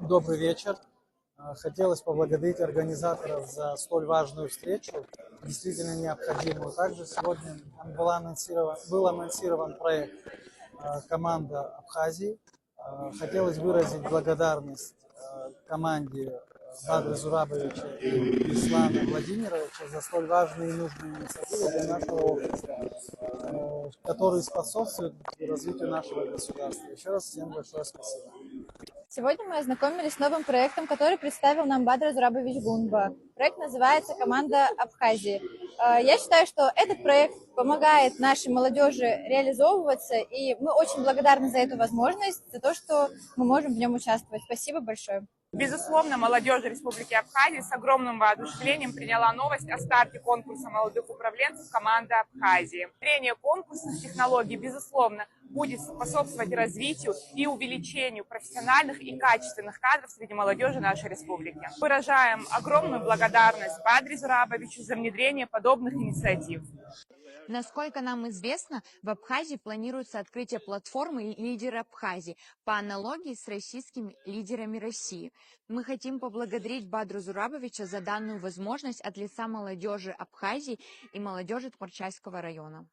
Добрый вечер. Хотелось поблагодарить организаторов за столь важную встречу, действительно необходимую. Также сегодня был анонсирован проект «Команда Абхазии». Хотелось выразить благодарность команде Бадра Зурабовича и Беслана Владимировича за столь важные и нужные инициативы для нашего общества, которые способствуют развитию нашего государства. Еще раз всем большое спасибо. Сегодня мы ознакомились с новым проектом, который представил нам Бадра Зурабович Гунба. Проект называется «Команда Абхазии». Я считаю, что этот проект помогает нашей молодежи реализовываться, и мы очень благодарны за эту возможность, за то, что мы можем в нем участвовать. Спасибо большое. Безусловно, молодежь Республики Абхазия с огромным воодушевлением приняла новость о старте конкурса молодых управленцев команды Абхазии. Внедрение конкурсных технологий, безусловно, будет способствовать развитию и увеличению профессиональных и качественных кадров среди молодежи нашей республики. Выражаем огромную благодарность Бадре Зурабовичу за внедрение подобных инициатив. Насколько нам известно, в Абхазии планируется открытие платформы «Лидеры Абхазии» по аналогии с российскими лидерами России. Мы хотим поблагодарить Бадру Зурабовича за данную возможность от лица молодежи Абхазии и молодежи Тмурчайского района.